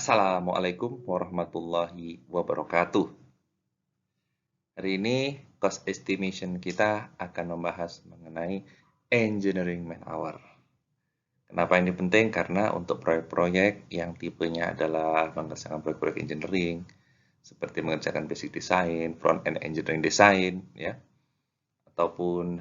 Assalamualaikum warahmatullahi wabarakatuh. Hari ini cost estimation kita akan membahas mengenai engineering man hour. Kenapa ini penting? Karena untuk proyek-proyek yang tipenya adalah mengerjakan proyek-proyek engineering, seperti mengerjakan basic design, front end engineering design, ya, ataupun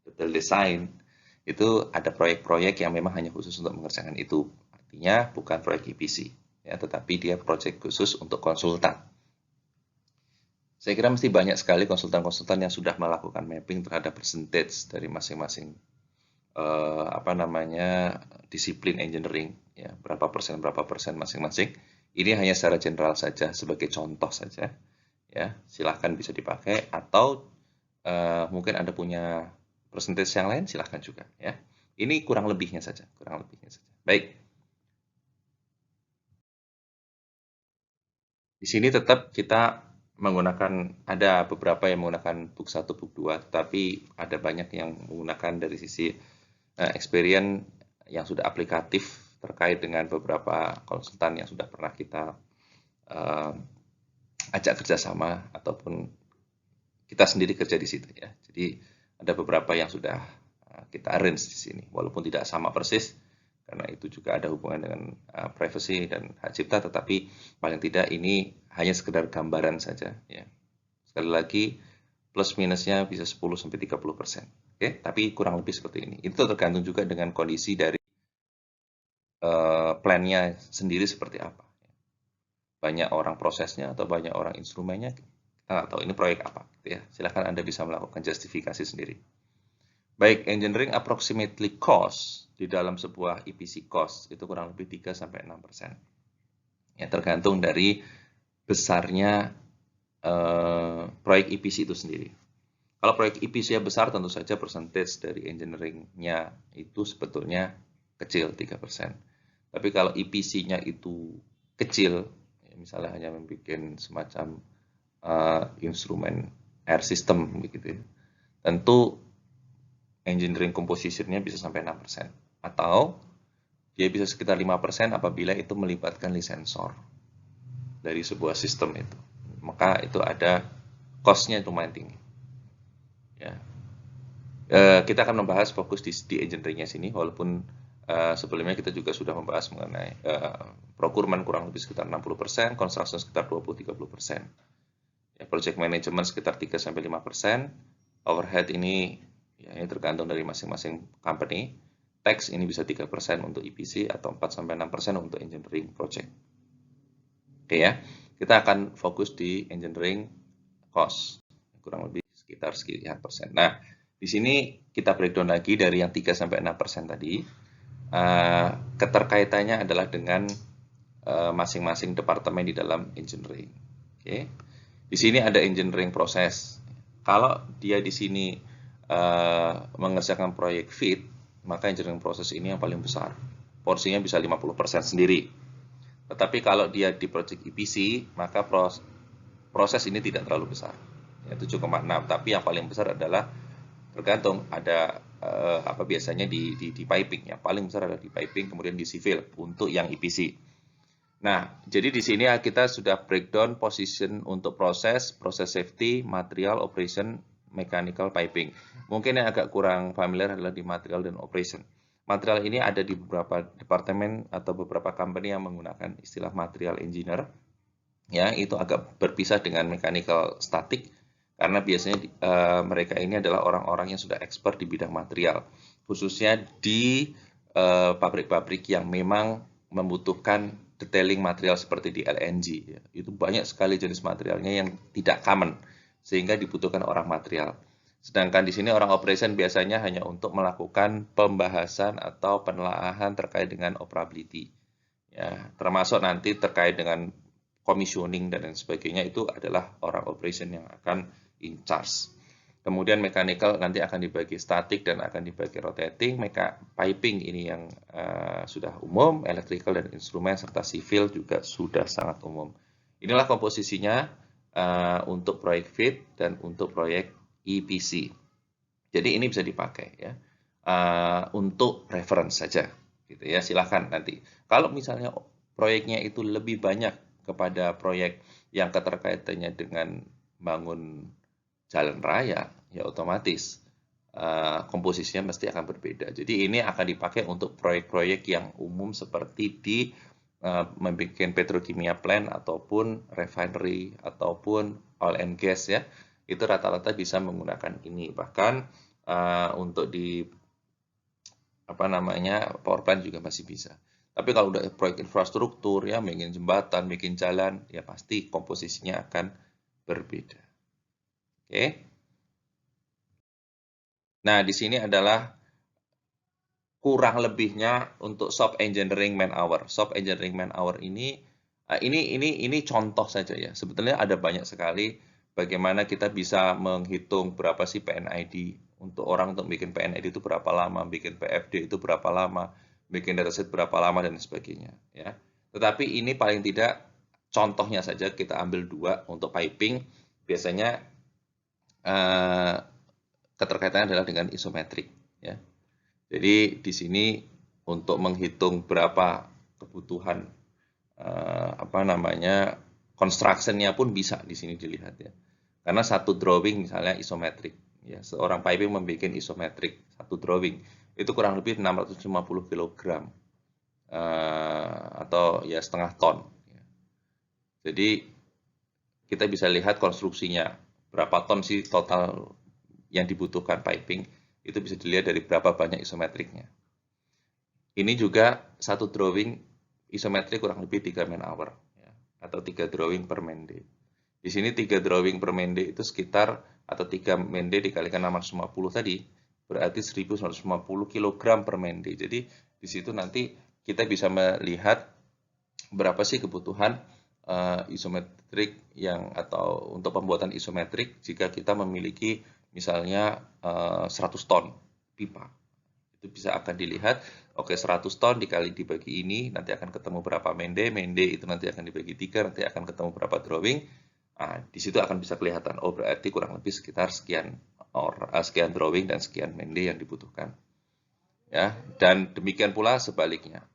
detail design, itu ada proyek-proyek yang memang hanya khusus untuk mengerjakan itu. Artinya bukan proyek EPC, ya, tetapi dia proyek khusus untuk konsultan. Saya kira mesti banyak sekali konsultan-konsultan yang sudah melakukan mapping terhadap percentage dari masing-masing disiplin engineering, ya, berapa persen masing-masing. Ini hanya secara general saja sebagai contoh saja, ya. Silahkan bisa dipakai atau mungkin Anda punya percentage yang lain, silahkan juga, ya. Ini kurang lebihnya saja. Baik. Di sini tetap kita menggunakan, ada beberapa yang menggunakan book 1, book 2, tapi ada banyak yang menggunakan dari sisi experience yang sudah aplikatif terkait dengan beberapa konsultan yang sudah pernah kita ajak kerjasama ataupun kita sendiri kerja di situ, ya. Jadi ada beberapa yang sudah kita arrange di sini, walaupun tidak sama persis, karena itu juga ada hubungan dengan privacy dan hak cipta, tetapi paling tidak ini hanya sekedar gambaran saja, ya. Sekali lagi, plus minusnya bisa 10-30%. Oke, tapi kurang lebih seperti ini. Itu tergantung juga dengan kondisi dari plan-nya sendiri seperti apa. Banyak orang prosesnya atau banyak orang instrumennya, kita nggak tahu ini proyek apa, gitu ya. Silakan Anda bisa melakukan justifikasi sendiri. Baik, engineering approximately cost di dalam sebuah EPC cost itu kurang lebih 3-6%. Ya, tergantung dari besarnya proyek EPC itu sendiri. Kalau proyek EPC besar, tentu saja percentage dari engineering-nya itu sebetulnya kecil, 3%. Tapi kalau EPC-nya itu kecil, ya, misalnya hanya membuat semacam instrumen air system, begitu ya, tentu engineering composition-nya bisa sampai 6%. Atau dia bisa sekitar 5% apabila itu melibatkan lisensor dari sebuah sistem itu. Maka itu ada cost-nya lumayan tinggi. Ya. Kita akan membahas fokus di engineering-nya sini, walaupun sebelumnya kita juga sudah membahas mengenai procurement kurang lebih sekitar 60%, construction sekitar 20-30%. Ya, project management sekitar 3-5%, overhead ini, ya, ini tergantung dari masing-masing company. Tax ini bisa 3% untuk EPC atau 4-6% untuk engineering project. Oke, ya, kita akan fokus di engineering cost, kurang lebih sekitar sekian persen. Nah, di sini kita breakdown lagi dari yang 3-6% tadi. Keterkaitannya adalah dengan masing-masing departemen di dalam engineering. Oke. Di sini ada engineering proses. Kalau dia di sini mengerjakan proyek FEED, maka engineering proses ini yang paling besar. Porsinya bisa 50% sendiri. Tetapi kalau dia di proyek EPC, maka proses ini tidak terlalu besar. Ya, 7,6. Tapi yang paling besar adalah tergantung, ada biasanya di piping. Yang paling besar adalah di piping, kemudian di civil untuk yang EPC. Nah, jadi di sini kita sudah breakdown position untuk proses safety, material, operation, mechanical, piping. Mungkin yang agak kurang familiar adalah di material dan operation. Material ini ada di beberapa departemen atau beberapa company yang menggunakan istilah material engineer. Ya, itu agak berpisah dengan mechanical static, karena biasanya mereka ini adalah orang-orang yang sudah expert di bidang material, khususnya di pabrik-pabrik yang memang membutuhkan detailing material seperti di LNG. Ya. Itu banyak sekali jenis materialnya yang tidak common, sehingga dibutuhkan orang material. Sedangkan di sini orang operation biasanya hanya untuk melakukan pembahasan atau penelaahan terkait dengan operability. Ya, termasuk nanti terkait dengan commissioning dan lain sebagainya, itu adalah orang operation yang akan in charge. Kemudian mechanical nanti akan dibagi static dan akan dibagi rotating. Piping ini yang sudah umum, electrical dan instrumen serta civil juga sudah sangat umum. Inilah komposisinya untuk proyek FEED dan untuk proyek EPC. Jadi ini bisa dipakai, ya, untuk reference saja, gitu ya. Silahkan nanti. Kalau misalnya proyeknya itu lebih banyak kepada proyek yang keterkaitannya dengan bangun jalan raya, ya otomatis komposisinya mesti akan berbeda. Jadi ini akan dipakai untuk proyek-proyek yang umum seperti di membuat petrokimia plant ataupun refinery ataupun oil and gas ya. Itu rata-rata bisa menggunakan ini. Bahkan untuk di power plant juga masih bisa. Tapi kalau udah proyek infrastruktur ya, bikin jembatan, bikin jalan, ya pasti komposisinya akan berbeda. Oke. Nah, di sini adalah kurang lebihnya untuk shop engineering man hour. Shop engineering man hour ini contoh saja ya. Sebetulnya ada banyak sekali bagaimana kita bisa menghitung berapa sih PNID. Untuk orang untuk bikin PNID itu berapa lama, bikin PFD itu berapa lama, bikin dataset berapa lama dan sebagainya ya. Tetapi ini paling tidak contohnya saja kita ambil 2 untuk piping. Biasanya keterkaitannya adalah dengan isometrik ya. Jadi di sini untuk menghitung berapa kebutuhan construction-nya pun bisa di sini dilihat ya. Karena satu drawing misalnya isometrik ya, seorang piping membuat isometrik satu drawing itu kurang lebih 650 kg atau ya setengah ton. Jadi kita bisa lihat konstruksinya berapa ton sih total yang dibutuhkan piping, itu bisa dilihat dari berapa banyak isometriknya. Ini juga satu drawing isometrik kurang lebih 3 man hour ya, atau 3 drawing per man day. Di sini 3 drawing per man day itu sekitar atau 3 man day dikalikan 650 tadi berarti 1950 kg per man day. Jadi di situ nanti kita bisa melihat berapa sih kebutuhan isometrik atau untuk pembuatan isometrik jika kita memiliki misalnya 100 ton pipa. Itu bisa akan dilihat, oke 100 ton dibagi ini, nanti akan ketemu berapa mende itu nanti akan dibagi 3, nanti akan ketemu berapa drawing. Nah, di situ akan bisa kelihatan, oh berarti kurang lebih sekitar sekian drawing dan sekian mende yang dibutuhkan. Ya, dan demikian pula sebaliknya.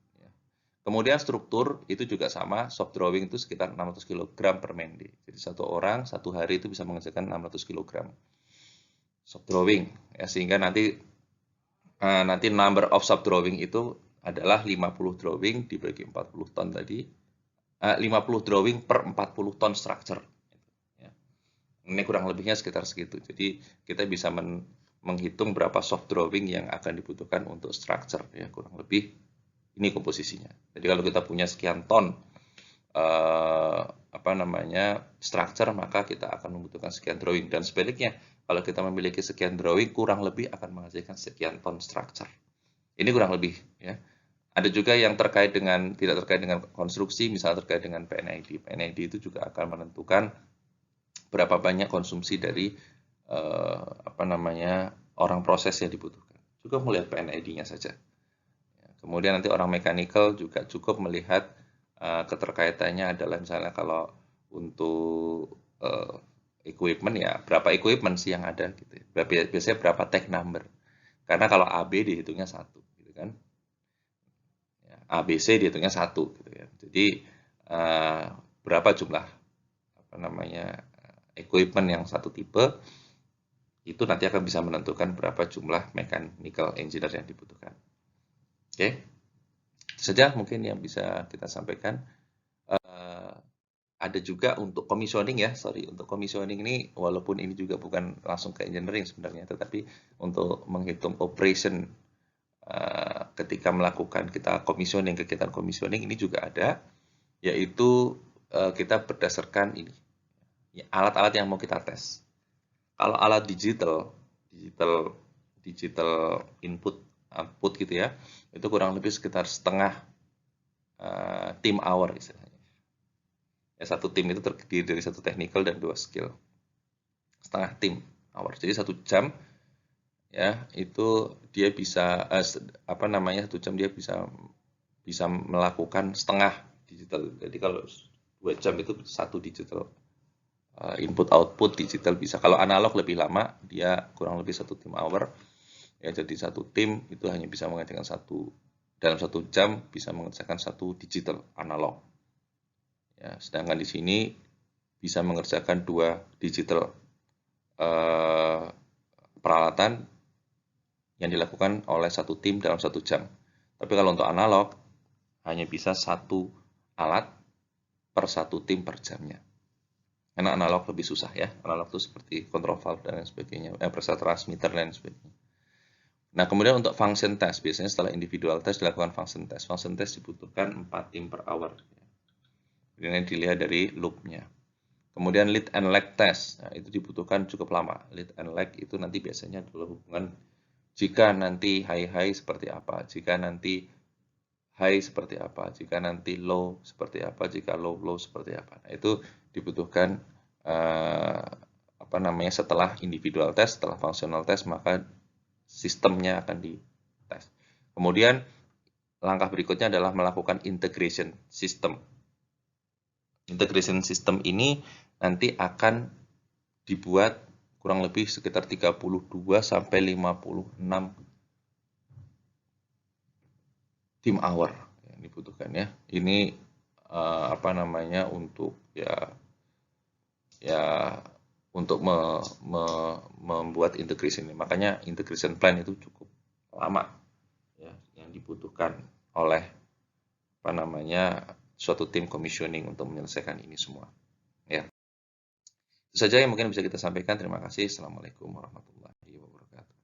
Kemudian struktur itu juga sama, shop drawing itu sekitar 600 kg per mende. Jadi satu orang satu hari itu bisa mengerjakan 600 kg shop drawing ya, sehingga nanti number of shop drawing itu adalah 50 drawing dibagi 40 ton tadi, 50 drawing per 40 ton structure ya. Ini kurang lebihnya sekitar segitu. Jadi kita bisa menghitung berapa soft drawing yang akan dibutuhkan untuk structure ya, kurang lebih ini komposisinya. Jadi kalau kita punya sekian ton structure, maka kita akan membutuhkan sekian drawing, dan sebaliknya kalau kita memiliki sekian drawing kurang lebih akan menghasilkan sekian ton structure. Ini kurang lebih ya. Ada juga yang tidak terkait dengan konstruksi, misalnya terkait dengan PNID. PNID itu juga akan menentukan berapa banyak konsumsi dari orang proses yang dibutuhkan. Juga melihat PNID-nya saja. Kemudian nanti orang mechanical juga cukup melihat keterkaitannya adalah misalnya kalau untuk equipment ya, berapa equipment sih yang ada gitu ya. Biasanya berapa tag number. Karena kalau AB dihitungnya 1 gitu kan. Ya, ABC dihitungnya 1 gitu ya. Jadi berapa jumlah equipment yang satu tipe itu nanti akan bisa menentukan berapa jumlah mechanical engineer yang dibutuhkan. Oke, saja mungkin yang bisa kita sampaikan. Ada juga untuk commissioning ya, untuk commissioning ini walaupun ini juga bukan langsung ke engineering sebenarnya, tetapi untuk menghitung operation ketika melakukan kegiatan commissioning ini juga ada, yaitu kita berdasarkan ini alat-alat yang mau kita tes. Kalau alat digital input output gitu ya, itu kurang lebih sekitar setengah team hour istilahnya. Ya, satu tim itu terdiri dari 1 technical dan 2 skill. Setengah team hour. Jadi 1 jam ya itu dia bisa 1 jam dia bisa melakukan setengah digital. Jadi kalau 2 jam itu 1 digital input output digital bisa. Kalau analog lebih lama, dia kurang lebih 1 team hour. Ya, jadi 1 tim itu hanya bisa mengerjakan 1 dalam 1 jam bisa mengerjakan 1 digital analog. Ya, sedangkan di sini bisa mengerjakan 2 digital peralatan yang dilakukan oleh 1 tim dalam 1 jam. Tapi kalau untuk analog hanya bisa 1 alat per 1 tim per jamnya. Karena analog lebih susah ya. Analog itu seperti control valve dan lain sebagainya, pressure transmitter dan lain sebagainya. Nah, kemudian untuk function test, biasanya setelah individual test dilakukan function test. Function test dibutuhkan 4 tim per hour. Ini dilihat dari loop-nya. Kemudian lead and lag test, nah, itu dibutuhkan cukup lama. Lead and lag itu nanti biasanya adalah hubungan jika nanti high seperti apa, jika nanti high seperti apa, jika nanti low seperti apa, jika low seperti apa. Nah, itu dibutuhkan setelah individual test, setelah functional test, maka sistemnya akan dites. Kemudian langkah berikutnya adalah melakukan integration system. Integration system ini nanti akan dibuat kurang lebih sekitar 32 sampai 56 tim hour yang dibutuhkan ya. Ini untuk untuk membuat integration ini. Makanya integration plan itu cukup lama ya, yang dibutuhkan oleh suatu tim commissioning untuk menyelesaikan ini semua. Ya. Itu saja yang mungkin bisa kita sampaikan. Terima kasih. Assalamualaikum warahmatullahi wabarakatuh.